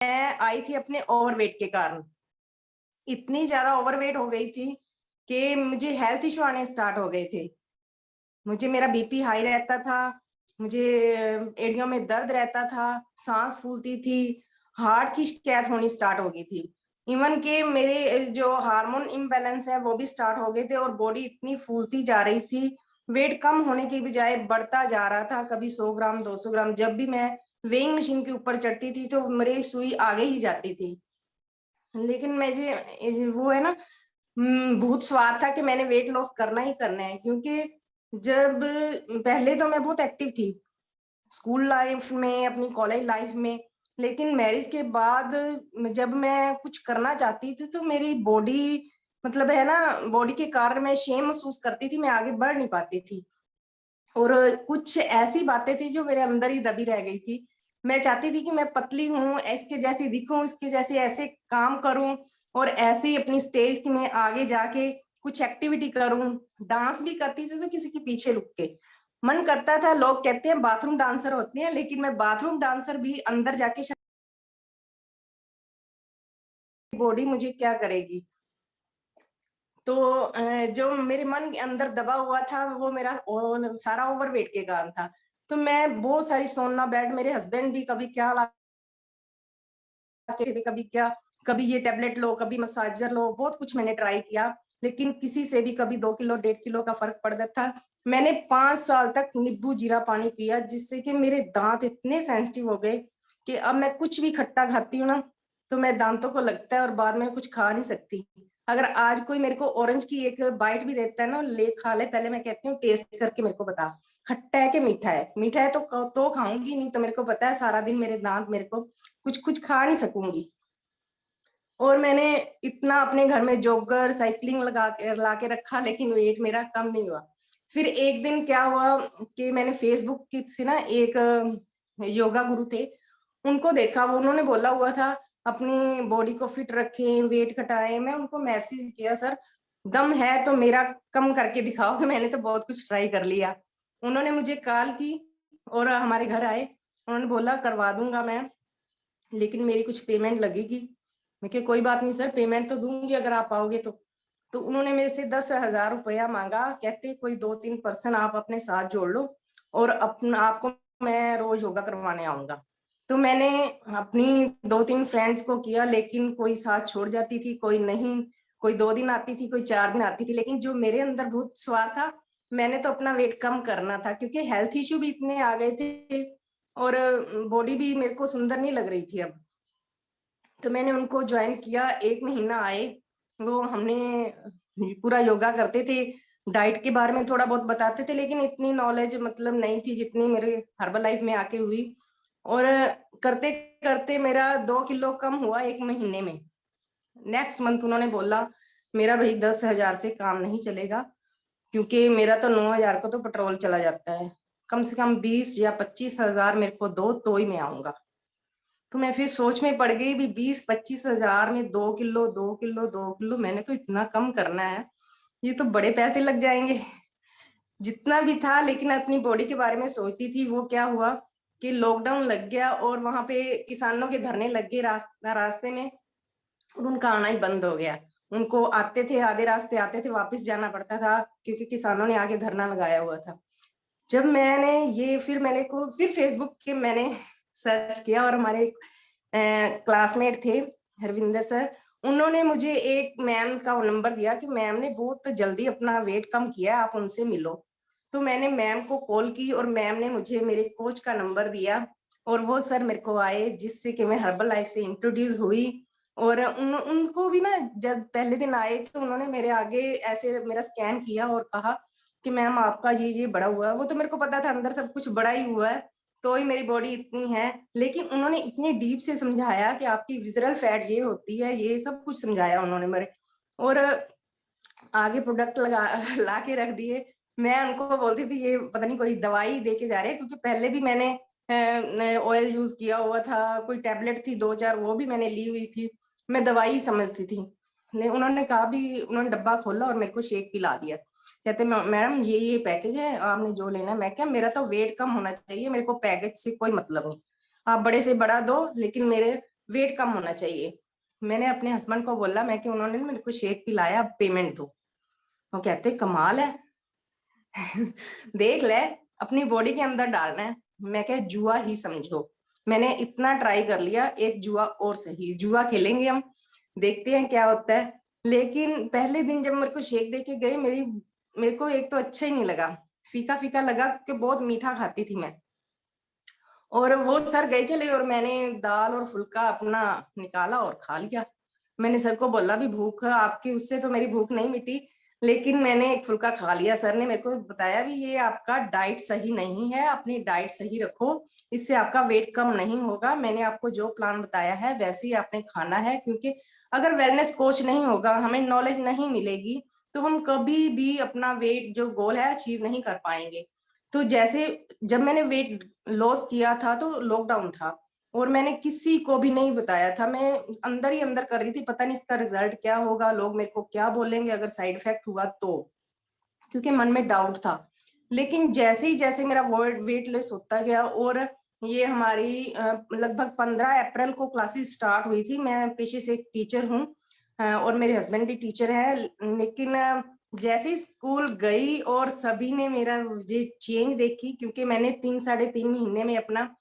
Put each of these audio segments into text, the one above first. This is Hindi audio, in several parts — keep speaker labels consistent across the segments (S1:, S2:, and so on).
S1: मैं आई थी अपने ओवरवेट के कारण। इतनी ज्यादा ओवरवेट हो गई थी कि मुझे हेल्थ इश्यू आने स्टार्ट हो गए थे। मुझे मेरा बीपी हाई रहता था, मुझे एड़ियों में दर्द रहता था, सांस फूलती थी, हार्ट की शिकायत होनी स्टार्ट हो गई थी। इवन के मेरे जो हार्मोन इम्बैलेंस है वो भी स्टार्ट हो गए थे और बॉडी इतनी फूलती जा रही थी। वेट कम होने की बजाय बढ़ता जा रहा था, कभी 100 ग्राम 200 ग्राम। जब भी मैं वेइंग मशीन के ऊपर चढ़ती थी तो मेरी सुई आगे ही जाती थी। लेकिन मुझे वो है ना, बहुत स्वार था कि मैंने वेट लॉस करना ही करना है। क्योंकि जब पहले तो मैं बहुत एक्टिव थी स्कूल लाइफ में, अपनी कॉलेज लाइफ में, लेकिन मैरिज के बाद जब मैं कुछ करना चाहती थी तो मेरी बॉडी, मतलब है ना, बॉडी के कारण मैं शेम महसूस करती थी, मैं आगे बढ़ नहीं पाती थी। और कुछ ऐसी बातें थी जो मेरे अंदर ही दबी रह गई थी। मैं चाहती थी कि मैं पतली हूँ, इसके जैसी दिखूं, इसके जैसे ऐसे काम करूं और ऐसे ही अपनी स्टेज में आगे जाके कुछ एक्टिविटी करूं। डांस भी करती थी तो किसी के पीछे लुक के मन करता था। लोग कहते हैं बाथरूम डांसर होती हैं, लेकिन मैं बाथरूम डांसर भी अंदर जाके बॉडी मुझे क्या करेगी। तो जो मेरे मन के अंदर दबा हुआ था वो मेरा सारा ओवरवेट के कारण था। तो मैं बहुत सारी सोना बेड, मेरे हस्बैंड भी कभी क्या ला के थे, कभी क्या, कभी ये टेबलेट लो, कभी मसाजर लो, बहुत कुछ मैंने ट्राई किया, लेकिन किसी से भी कभी 2 किलो 1.5 किलो का फर्क पड़ता था। मैंने 5 साल तक नींबू जीरा पानी पिया, जिससे कि मेरे दांत इतने सेंसिटिव हो गए कि अब मैं कुछ भी खट्टा खाती हूँ ना तो मैं दांतों को लगता है और बाद में कुछ खा नहीं सकती। अगर आज कोई मेरे को ऑरेंज की एक बाइट भी देता है ना, ले खा ले, पहले मैं कहती हूँ टेस्ट करके मेरे को बता खट्टा है कि मीठा है। मीठा है तो खाऊंगी, नहीं तो मेरे को पता है सारा दिन मेरे दांत मेरे को कुछ कुछ खा नहीं सकूंगी। और मैंने इतना अपने घर में जॉगर साइकिलिंग लगा के ला के रखा, लेकिन वेट मेरा कम नहीं हुआ। फिर एक दिन क्या हुआ कि मैंने फेसबुक की से ना एक योगा गुरु थे, उनको देखा। वो उन्होंने बोला हुआ था अपनी बॉडी को फिट रखें, वेट घटाएं। मैं उनको मैसेज किया, सर दम है तो मेरा कम करके दिखाओ, कि मैंने तो बहुत कुछ ट्राई कर लिया। उन्होंने मुझे कॉल की और हमारे घर आए। उन्होंने बोला करवा दूंगा मैं, लेकिन मेरी कुछ पेमेंट लगेगी। मैं कहा कोई बात नहीं सर, पेमेंट तो दूंगी अगर आप आओगे तो उन्होंने मेरे से 10,000 रुपया मांगा। कहते कोई 2-3 पर्सन आप अपने साथ जोड़ लो और अपना आपको मैं रोज योगा करवाने आऊंगा। तो मैंने अपनी 2-3 फ्रेंड्स को किया, लेकिन कोई साथ छोड़ जाती थी, कोई नहीं। कोई 2 दिन आती थी, कोई 4 दिन आती थी। लेकिन जो मेरे अंदर बहुत स्वार था, मैंने तो अपना वेट कम करना था, क्योंकि हेल्थ इश्यू भी इतने आ गए थे और बॉडी भी मेरे को सुंदर नहीं लग रही थी अब। तो मैंने उनको ज्वाइन किया, 1 महीना आए। वो हमने पूरा योगा करते थे, डाइट के बारे में थोड़ा बहुत बताते थे, लेकिन इतनी नॉलेज मतलब नहीं थी जितनी मेरे हर्बल लाइफ में आके हुई। और करते करते मेरा 2 किलो कम हुआ 1 महीने में। नेक्स्ट मंथ उन्होंने बोला मेरा भाई 10,000 से काम नहीं चलेगा, क्योंकि मेरा तो 9,000 का तो पेट्रोल चला जाता है। कम से कम 20 या 25 हजार मेरे को दो तो ही मैं आऊंगा। तो मैं फिर सोच में पड़ गई भी 20-25 हजार में 2 किलो 2 किलो 2 किलो, मैंने तो इतना कम करना है, ये तो बड़े पैसे लग जाएंगे। जितना भी था, लेकिन अपनी बॉडी के बारे में सोचती थी। वो क्या हुआ कि लॉकडाउन लग गया और वहां पे किसानों के धरने लग गए रास्ते में, और उनका आना ही बंद हो गया। उनको आते थे, आधे रास्ते आते थे, वापस जाना पड़ता था, क्योंकि किसानों ने आगे धरना लगाया हुआ था। जब मैंने ये फिर फेसबुक के मैंने सर्च किया, और हमारे क्लासमेट थे हरविंदर सर, उन्होंने मुझे एक मैम का नंबर दिया कि मैम ने बहुत जल्दी अपना वेट कम किया है, आप उनसे मिलो। तो मैंने मैम को कॉल की और मैम ने मुझे मेरे कोच का नंबर दिया, और वो सर मेरे को आए, जिससे कि मैं हर्बल लाइफ से इंट्रोड्यूस हुई। और उनको भी ना, जब पहले दिन आए तो उन्होंने मेरे आगे ऐसे मेरा स्कैन किया और कहा कि मैम आपका ये बड़ा हुआ है। वो तो मेरे को पता था अंदर सब कुछ बड़ा ही हुआ है, तो ही मेरी बॉडी इतनी है। लेकिन उन्होंने इतने डीप से समझाया कि आपकी विजरल फैट ये होती है, ये सब कुछ समझाया उन्होंने मेरे। और आगे प्रोडक्ट लगा ला के रख दिए। मैं उनको बोलती थी ये पता नहीं कोई दवाई दे के जा रहे हैं, क्योंकि पहले भी मैंने ऑयल यूज किया हुआ था, कोई टैबलेट थी 2-4 वो भी मैंने ली हुई थी। मैं दवाई समझती थी। उन्होंने कहा भी, उन्होंने डब्बा खोला और मेरे को शेक पिला दिया। कहते मैडम ये पैकेज है, आपने जो लेना है। मैं क्या, मेरा तो वेट कम होना चाहिए, मेरे को पैकेज से कोई मतलब नहीं। आप बड़े से बड़ा दो, लेकिन मेरे वेट कम होना चाहिए। मैंने अपने हस्बैंड को बोला, मैं कि उन्होंने मेरे को शेक पिलाया, अब पेमेंट दो। वो कहते कमाल है। देख ले, अपनी बॉडी के अंदर डालना है। मैं क्या, जुआ ही समझो। मैंने इतना ट्राई कर लिया, एक जुआ और सही, जुआ खेलेंगे हम, देखते हैं क्या होता है। लेकिन पहले दिन जब मेरे को शेक दे के गए, मेरे को एक तो अच्छा ही नहीं लगा, फीका फीका लगा, क्योंकि बहुत मीठा खाती थी मैं। और वो सर गए चले, और मैंने दाल और फुल्का अपना निकाला और खा लिया। मैंने सर को बोला भी, भूख आपकी उससे तो मेरी भूख नहीं मिटी, लेकिन मैंने एक फुल्का खा लिया। सर ने मेरे को बताया भी, ये आपका डाइट सही नहीं है, अपनी डाइट सही रखो, इससे आपका वेट कम नहीं होगा। मैंने आपको जो प्लान बताया है वैसे ही आपने खाना है, क्योंकि अगर वेलनेस कोच नहीं होगा, हमें नॉलेज नहीं मिलेगी, तो हम कभी भी अपना वेट जो गोल है अचीव नहीं कर पाएंगे। तो जैसे जब मैंने वेट लॉस किया था तो लॉकडाउन था, और मैंने किसी को भी नहीं बताया था, मैं अंदर ही अंदर कर रही थी, पता नहीं इसका रिजल्ट क्या होगा, लोग मेरे को क्या बोलेंगे अगर साइड इफेक्ट हुआ तो, क्योंकि मन में डाउट था। लेकिन जैसे ही जैसे मेरा वेट लॉस होता गया, और ये हमारी लगभग 15 अप्रैल को क्लासेस स्टार्ट हुई थी। मैं पेशे से एक टीचर हूँ, और मेरे हस्बैंड भी टीचर है। लेकिन जैसे ही स्कूल गई और सभी ने मेरा ये चेंज देखी, क्योंकि मैंने 3 साढ़े 3 महीने में अपना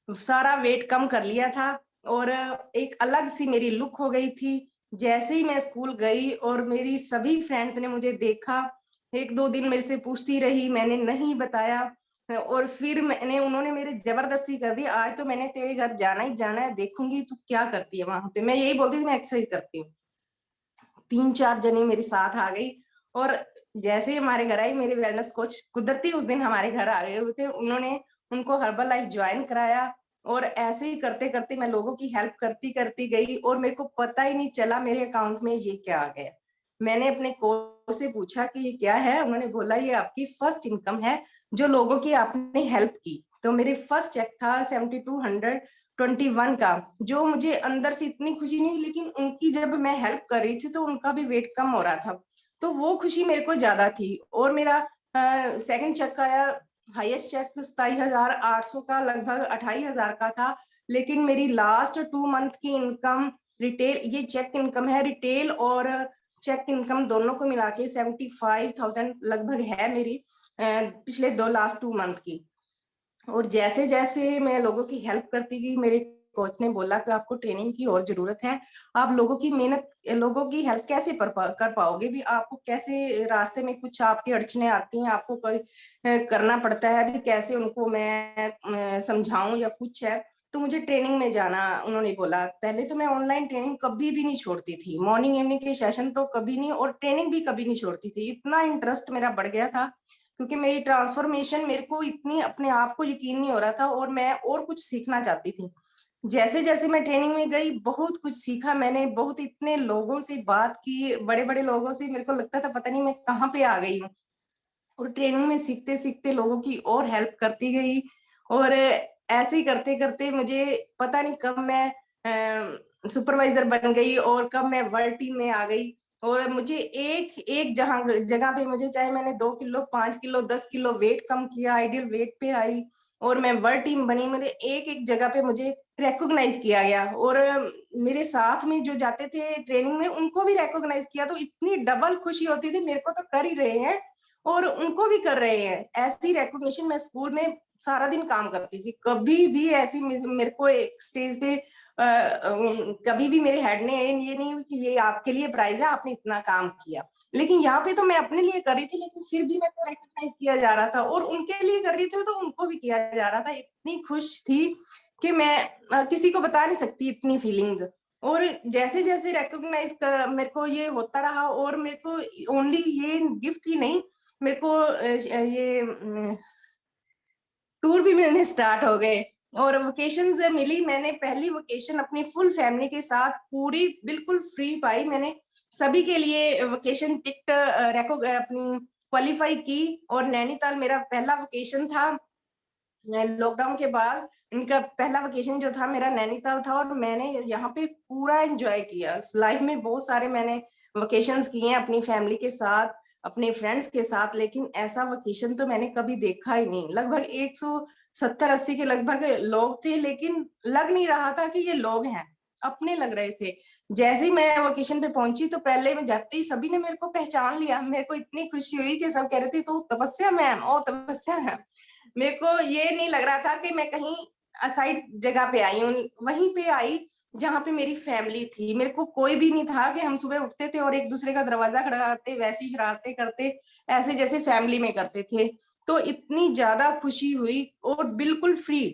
S1: सारा वेट कम कर लिया था, और एक अलग सी मेरी लुक हो गई थी। जैसे ही मैं स्कूल गई और मेरी सभी फ्रेंड्स ने मुझे देखा, 1 2 दिन मेरे से पूछती रही, मैंने नहीं बताया, और फिर उन्होंने मेरे जबरदस्ती कर दी, आज तो मैंने तेरे घर जाना ही जाना है, देखूंगी तू क्या करती है वहां पे। मैं यही बोलती थी, मैं एक्सरसाइज करती हूँ। 3 4 जने मेरे साथ आ गई, और जैसे ही हमारे घर आई, मेरे वेलनेस कोच कुदरती उस दिन हमारे घर आ गए हुए थे, उन्होंने उनको हर्बल लाइफ ज्वाइन कराया। और ऐसे ही करते करते मैं लोगों की हेल्प करती करती गई, और मेरे को पता ही नहीं चला मेरे अकाउंट में ये क्या आ गया। मैंने अपने कोच से पूछा कि ये क्या है, उन्होंने बोला ये आपकी फर्स्ट इनकम है जो लोगों की आपने हेल्प की। तो मेरे फर्स्ट चेक था 7221 का, जो मुझे अंदर से इतनी खुशी नहीं, लेकिन उनकी जब मैं हेल्प कर रही थी तो उनका भी वेट कम हो रहा था, तो वो खुशी मेरे को ज्यादा थी। और मेरा सेकंड चेक आया, हाईएस्ट चेक 27,800 का, लगभग 28,000 का था। लेकिन मेरी लास्ट 2 मंथ की इनकम, रिटेल, ये चेक इनकम है, रिटेल और चेक इनकम दोनों को मिला के 75,000 लगभग है मेरी, पिछले लास्ट 2 मंथ की। और जैसे जैसे मैं लोगों की हेल्प करती गई, मेरे कोच ने बोला कि आपको ट्रेनिंग की और जरूरत है, आप लोगों की मेहनत, लोगों की हेल्प कैसे कर पाओगे भी, आपको कैसे रास्ते में कुछ आपकी अड़चने आती हैं, आपको कोई करना पड़ता है भी, कैसे उनको मैं समझाऊं या कुछ है, तो मुझे ट्रेनिंग में जाना। उन्होंने बोला, पहले तो मैं ऑनलाइन ट्रेनिंग कभी भी नहीं छोड़ती थी, मॉर्निंग इवनिंग के सेशन तो कभी नहीं, और ट्रेनिंग भी कभी नहीं छोड़ती थी, इतना इंटरेस्ट मेरा बढ़ गया था, क्योंकि मेरी ट्रांसफॉर्मेशन, मेरे को इतनी अपने आप को यकीन नहीं हो रहा था, और मैं और कुछ सीखना चाहती थी। जैसे जैसे मैं ट्रेनिंग में गई, बहुत कुछ सीखा मैंने, बहुत इतने लोगों से बात की, बड़े बड़े लोगों से, मेरे को लगता था पता नहीं मैं कहाँ पे आ गई हूँ। और ट्रेनिंग में सीखते सीखते लोगों की और हेल्प करती गई, और ऐसे ही करते करते मुझे पता नहीं कब मैं सुपरवाइजर बन गई, और कब मैं वर्ल्ड टीम में आ गई। और मुझे एक एक जहां जगह पे, मुझे चाहे मैंने 2 किलो 5 किलो 10 किलो वेट कम किया, आइडियल वेट पे आई, और मैं वर्ल्ड टीम बनी, मेरे एक एक जगह पे मुझे रिकॉग्नाइज किया गया, और मेरे साथ में जो जाते थे ट्रेनिंग में उनको भी रिकॉग्नाइज किया, तो इतनी डबल खुशी होती थी, मेरे को तो कर ही रहे हैं और उनको भी कर रहे हैं। ऐसी रिकॉग्निशन मैं स्कूल में सारा दिन काम करती थी, कभी भी ऐसी मेरे को एक स्टेज पे कभी भी मेरे हेड ने ये नहीं कि ये आपके लिए प्राइज है, आपने इतना काम किया। लेकिन यहाँ पे तो मैं अपने लिए कर रही थी, लेकिन फिर भी मेरे को रिकॉग्नाइज किया जा रहा था, और उनके लिए कर रही थी तो उनको भी किया जा रहा था। इतनी खुश थी कि मैं किसी को बता नहीं सकती इतनी फीलिंग्स। और जैसे जैसे रिकॉग्नाइज मेरे को ये होता रहा, और मेरे को ओनली ये गिफ्ट ही नहीं, मेरे को ये टूर भी मिलने स्टार्ट हो गए, और वेकेशन से मिली। मैंने पहली वेकेशन अपनी फुल फैमिली के साथ पूरी बिल्कुल फ्री पाई। मैंने सभी के लिए वेकेशन टिकट अपनी क्वालिफाई की, और नैनीताल मेरा पहला वेकेशन था लॉकडाउन के बाद। इनका पहला वेकेशन जो था मेरा नैनीताल था, और मैंने यहाँ पे पूरा एंजॉय किया। लाइफ में बहुत सारे मैंने वेकेशंस किए हैं अपनी फैमिली के साथ, अपने फ्रेंड्स के साथ, लेकिन ऐसा वेकेशन तो मैंने कभी देखा ही नहीं। लगभग 170-80 के लगभग लोग थे, लेकिन लग नहीं रहा था कि ये लोग हैं। अपने लग रहे थे। जैसे ही मैं वेकेशन पे पहुंची तो पहले मैं जाते ही सभी ने मेरे को पहचान लिया। मेरे को इतनी खुशी हुई कि सब कह रहे थे तो तपस्या मैम, ओ तपस्या मैम। मेरे को ये नहीं लग रहा था कि मैं कहीं असाइड जगह पे आई हूँ, वहीं पे आई जहाँ पे मेरी फैमिली थी। मेरे को कोई भी नहीं था कि हम सुबह उठते थे और एक दूसरे का दरवाजा खड़काते, वैसी शरारतें करते, ऐसे जैसे फैमिली में करते थे। तो इतनी ज्यादा खुशी हुई, और बिल्कुल फ्री,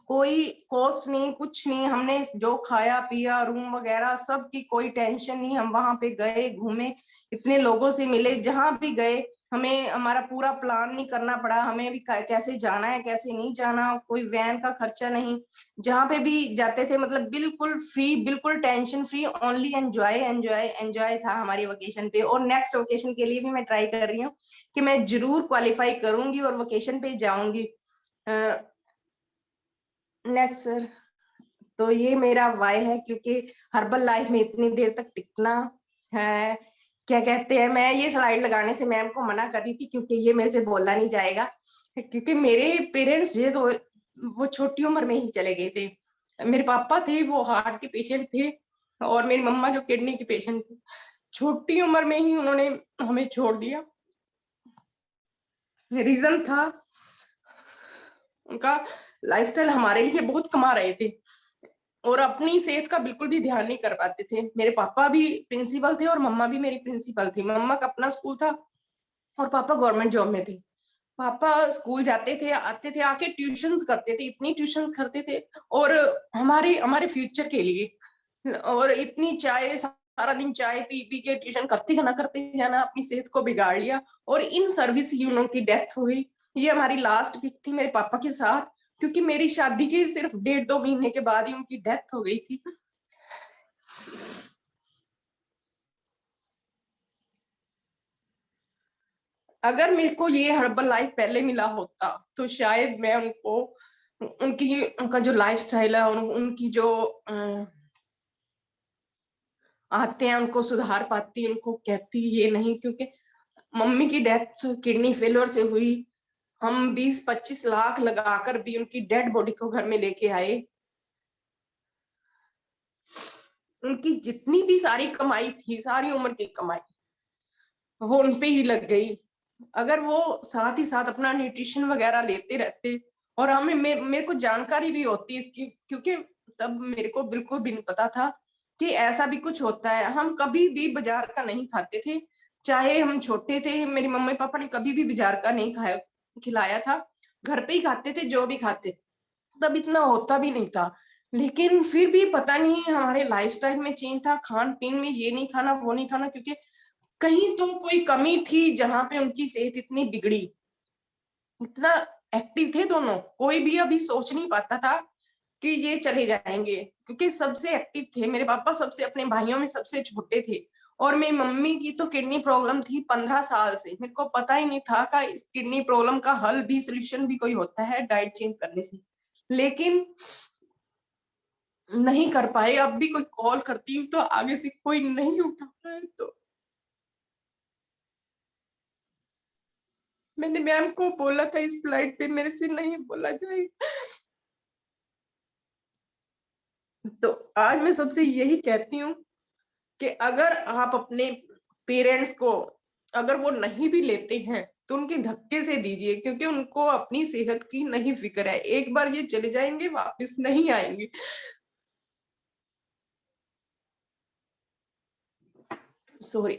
S1: कोई कॉस्ट नहीं, कुछ नहीं। हमने जो खाया पिया, रूम वगैरह सब की कोई टेंशन नहीं। हम वहां पे गए, घूमे, इतने लोगों से मिले, जहां भी गए हमें हमारा पूरा प्लान नहीं करना पड़ा। हमें भी कैसे जाना है कैसे नहीं जाना, कोई वैन का खर्चा नहीं। जहां पे भी जाते थे मतलब बिल्कुल फ्री, बिल्कुल tension free, only enjoy enjoy enjoy था हमारी वेकेशन पे। और नेक्स्ट वेकेशन के लिए भी मैं ट्राई कर रही हूँ कि मैं जरूर क्वालिफाई करूंगी और वेकेशन पे जाऊंगी नेक्स्ट सर। तो ये मेरा वाई है, क्योंकि हर्बल लाइफ में इतनी देर तक टिकना है। क्या कहते हैं, मैं ये स्लाइड लगाने से मैम को मना कर रही थी क्योंकि ये मेरे से बोला नहीं जाएगा, क्योंकि मेरे पेरेंट्स ये तो वो छोटी उम्र में ही चले गए थे। मेरे पापा थे वो हार्ट के पेशेंट थे, और मेरी मम्मा जो किडनी की पेशेंट थी। छोटी उम्र में ही उन्होंने हमें छोड़ दिया। रीजन था उनका लाइफस्टाइल हमारे लिए बहुत कमा रहे थे, और अपनी सेहत का बिल्कुल भी ध्यान नहीं कर पाते थे। मेरे पापा भी प्रिंसिपल थे और मम्मा भी मेरी प्रिंसिपल थी। मम्मा का अपना स्कूल था और पापा गवर्नमेंट जॉब में थे। पापा स्कूल जाते थे, आते थे, आके ट्यूशंस करते थे, इतनी ट्यूशंस करते थे, और हमारे हमारे फ्यूचर के लिए। और इतनी चाय, सारा दिन चाय पी पी के ट्यूशन करते जाना, अपनी सेहत को बिगाड़ लिया। और इन सर्विस ही उनकी डेथ हुई। ये हमारी लास्ट वीक थी मेरे पापा के साथ, क्योंकि मेरी शादी के सिर्फ 1.5-2 महीने के बाद ही उनकी डेथ हो गई थी। अगर मेरे को ये हर्बल लाइफ पहले मिला होता तो शायद मैं उनको, उनकी उनका जो लाइफ स्टाइल है और उनकी जो आते हैं उनको सुधार पाती, उनको कहती ये नहीं। क्योंकि मम्मी की डेथ किडनी फेलियर से हुई। हम 20-25 लाख लगाकर भी उनकी डेड बॉडी को घर में लेके आए। उनकी जितनी भी सारी कमाई थी, सारी उम्र की कमाई, वो उनपे ही लग गई। अगर वो साथ ही साथ अपना न्यूट्रिशन वगैरह लेते रहते, और हमें मेरे को जानकारी भी होती इसकी, क्योंकि तब मेरे को बिल्कुल भी नहीं पता था कि ऐसा भी कुछ होता है। हम कभी भी बाजार का नहीं खाते थे, चाहे हम छोटे थे। मेरी मम्मी पापा ने कभी भी बाजार का नहीं खाया, खिलाया था। घर पे ही खाते थे जो भी खाते, तब इतना होता भी नहीं था। लेकिन फिर भी पता नहीं हमारे लाइफस्टाइल में चेंज था, खान पीन में, ये नहीं खाना वो नहीं खाना, क्योंकि कहीं तो कोई कमी थी जहां पे उनकी सेहत इतनी बिगड़ी। इतना एक्टिव थे दोनों, कोई भी अभी सोच नहीं पाता था कि ये चले जाएंगे, क्योंकि सबसे एक्टिव थे। मेरे पापा सबसे, अपने भाइयों में सबसे छोटे थे। और मेरी मम्मी की तो किडनी प्रॉब्लम थी 15 साल से। मेरे को पता ही नहीं था कि इस किडनी प्रॉब्लम का हल भी, सोल्यूशन भी कोई होता है डाइट चेंज करने से। लेकिन नहीं कर पाए। अब भी कोई कॉल करती हूँ तो आगे से कोई नहीं उठाता है। तो मैंने मैम को बोला था इस फ्लाइट पे मेरे से नहीं बोला जाएगा। तो आज मैं सबसे यही कहती हूँ कि अगर आप अपने पेरेंट्स को, अगर वो नहीं भी लेते हैं तो उनके धक्के से दीजिए, क्योंकि उनको अपनी सेहत की नहीं फिक्र है। एक बार ये चले जाएंगे, वापस नहीं आएंगे। सॉरी।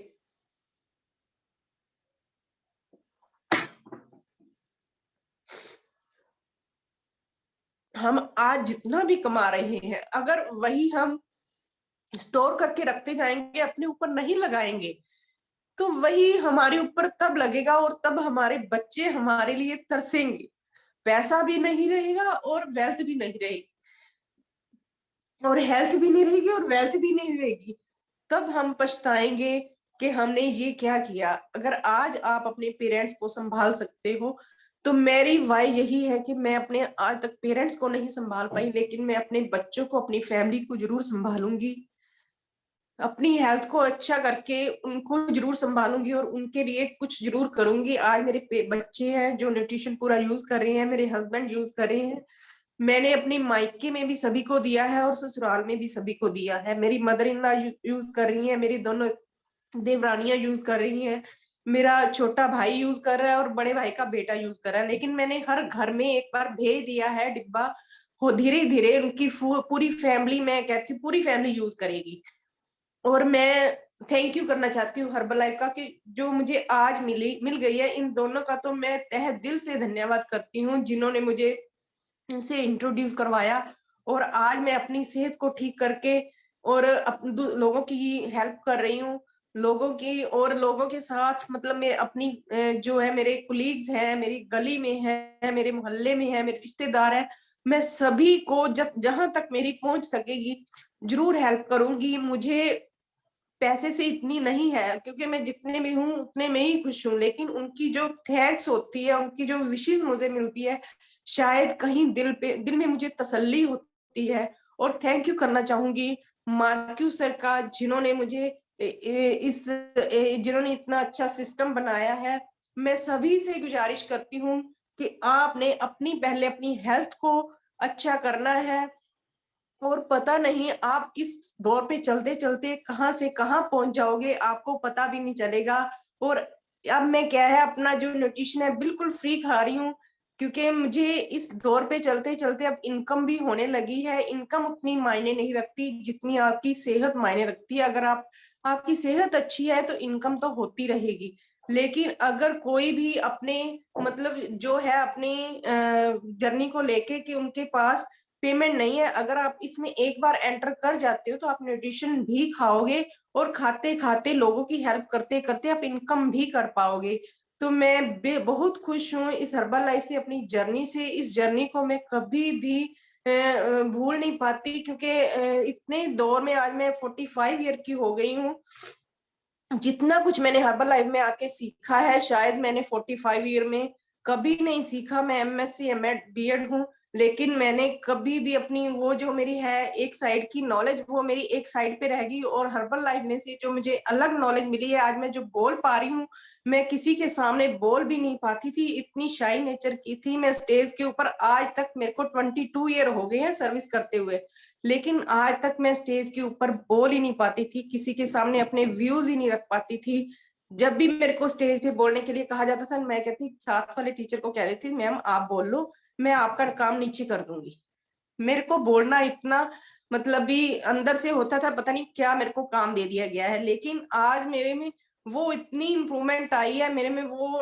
S1: हम आज जितना भी कमा रहे हैं, अगर वही हम स्टोर करके रखते जाएंगे, अपने ऊपर नहीं लगाएंगे, तो वही हमारे ऊपर तब लगेगा, और तब हमारे बच्चे हमारे लिए तरसेंगे। पैसा भी नहीं रहेगा और वेल्थ भी नहीं रहेगी, और हेल्थ भी नहीं रहेगी और वेल्थ भी नहीं रहेगी। तब हम पछताएंगे कि हमने ये क्या किया। अगर आज आप अपने पेरेंट्स को संभाल सकते हो, तो मेरी वाई यही है कि मैं अपने, आज तक पेरेंट्स को नहीं संभाल पाई, लेकिन मैं अपने बच्चों को, अपनी फैमिली को जरूर संभालूंगी। अपनी हेल्थ को अच्छा करके उनको जरूर संभालूंगी और उनके लिए कुछ जरूर करूंगी। आज मेरे बच्चे हैं जो न्यूट्रिशन पूरा यूज कर रहे हैं, मेरे हस्बैंड यूज कर रहे हैं। मैंने अपनी मायके में भी सभी को दिया है और ससुराल में भी सभी को दिया है। मेरी मदर इन लॉ यूज कर रही है, मेरी दोनों देवरानियां यूज कर रही हैं, मेरा छोटा भाई यूज कर रहा है और बड़े भाई का बेटा यूज कर रहा है। लेकिन मैंने हर घर में एक बार भेज दिया है डिब्बा, हो धीरे धीरे उनकी पूरी फैमिली, मैं कहती हूँ पूरी फैमिली यूज करेगी। और मैं थैंक यू करना चाहती हूँ हर्बल लाइफ का कि जो मुझे आज मिल गई है, इन दोनों का तो मैं तहे दिल से धन्यवाद करती हूँ, जिन्होंने मुझे इनसे इंट्रोड्यूस करवाया। और आज मैं अपनी सेहत को ठीक करके और लोगों की हेल्प कर रही हूँ, लोगों की, और लोगों के साथ मतलब मैं अपनी जो है मेरे कुलीग्स हैं, मेरी गली में है, मेरे मोहल्ले में है, मेरे रिश्तेदार है, मैं सभी को जब जहां तक मेरी पहुंच सकेगी जरूर हेल्प करूंगी। मुझे पैसे से इतनी नहीं है क्योंकि मैं जितने में हूँ उतने में ही खुश हूँ, लेकिन उनकी जो थैंक्स होती है, उनकी जो विशेष मुझे मिलती है, शायद कहीं दिल में मुझे तसल्ली होती है। और थैंक यू करना चाहूंगी मार्क्यू सर का, जिन्होंने मुझे जिन्होंने इतना अच्छा सिस्टम बनाया है। मैं सभी से गुजारिश करती हूँ कि आपने पहले अपनी हेल्थ को अच्छा करना है, और पता नहीं आप किस दौर पे चलते चलते कहाँ से कहाँ पहुंच जाओगे, आपको पता भी नहीं चलेगा। और अब मैं क्या है, अपना जो न्यूट्रिशन है बिल्कुल फ्री खा रही हूँ, क्योंकि मुझे इस दौर पे चलते चलते अब इनकम भी होने लगी है। इनकम उतनी मायने नहीं रखती जितनी आपकी सेहत मायने रखती है। अगर आपकी सेहत अच्छी है तो इनकम तो होती रहेगी। लेकिन अगर कोई भी अपने मतलब जो है अपनी जर्नी को लेके कि उनके पास पेमेंट नहीं है, अगर आप इसमें एक बार एंटर कर जाते हो तो आप न्यूट्रिशन भी खाओगे, और खाते खाते लोगों की हेल्प करते करते आप इनकम भी कर पाओगे। तो मैं बहुत खुश हूँ इस हर्बल लाइफ से, अपनी जर्नी से। इस जर्नी को मैं कभी भी भूल नहीं पाती, क्योंकि इतने दौर में आज मैं 45 ईयर की हो गई हूँ। जितना कुछ मैंने हर्बल लाइफ में आके सीखा है, शायद मैंने 45 ईयर में कभी नहीं सीखा। मैं एमएससी एमएड बीएड हूँ, लेकिन मैंने कभी भी अपनी वो जो मेरी है एक साइड की नॉलेज, वो मेरी एक साइड पे रहेगी। और हर्बल लाइफ में से जो मुझे अलग नॉलेज मिली है, आज मैं जो बोल पा रही हूँ, मैं किसी के सामने बोल भी नहीं पाती थी, इतनी शाई नेचर की थी मैं स्टेज के ऊपर। आज तक मेरे को 22 ईयर हो गए हैं सर्विस करते हुए, लेकिन आज तक मैं स्टेज के ऊपर बोल ही नहीं पाती थी, किसी के सामने अपने व्यूज ही नहीं रख पाती थी। जब भी मेरे को स्टेज पे बोलने के लिए कहा जाता था, मैं कहती साथ वाले टीचर को कह देती, मैम आप बोल लो, मैं आपका काम नीचे कर दूंगी। मेरे को बोलना इतना मतलब भी अंदर से होता था, पता नहीं क्या मेरे को काम दे दिया गया है। लेकिन आज मेरे में वो इतनी इम्प्रूवमेंट आई है, मेरे में वो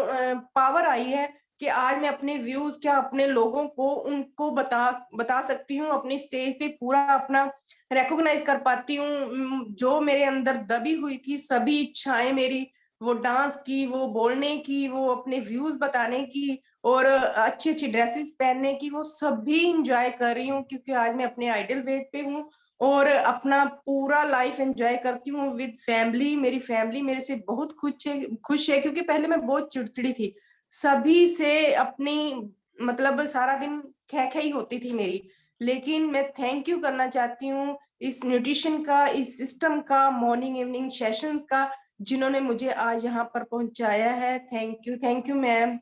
S1: पावर आई है कि आज मैं अपने व्यूज क्या अपने लोगों को उनको बता सकती हूँ, अपनी स्टेज पे पूरा अपना रिकॉग्नाइज कर पाती हूँ। जो मेरे अंदर दबी हुई थी सभी इच्छाएं मेरी, वो डांस की, वो बोलने की, वो अपने व्यूज बताने की, और अच्छी अच्छी ड्रेसेस पहनने की, वो सभी इंजॉय कर रही हूँ, क्योंकि आज मैं अपने आइडल वेट पे हूँ और अपना पूरा लाइफ एंजॉय करती हूँ विद फैमिली। मेरी फैमिली मेरे से बहुत खुश है, क्योंकि पहले मैं बहुत चिड़चिड़ी थी, सभी से अपनी मतलब सारा दिन खै खै ही होती थी मेरी। लेकिन मैं थैंक यू करना चाहती हूँ इस न्यूट्रिशन का, इस सिस्टम का, मॉर्निंग इवनिंग सेशंस का, जिन्होंने मुझे आज यहाँ पर पहुंचाया है। Thank you ma'am.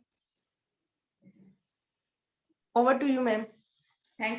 S1: Over to you ma'am.
S2: Thank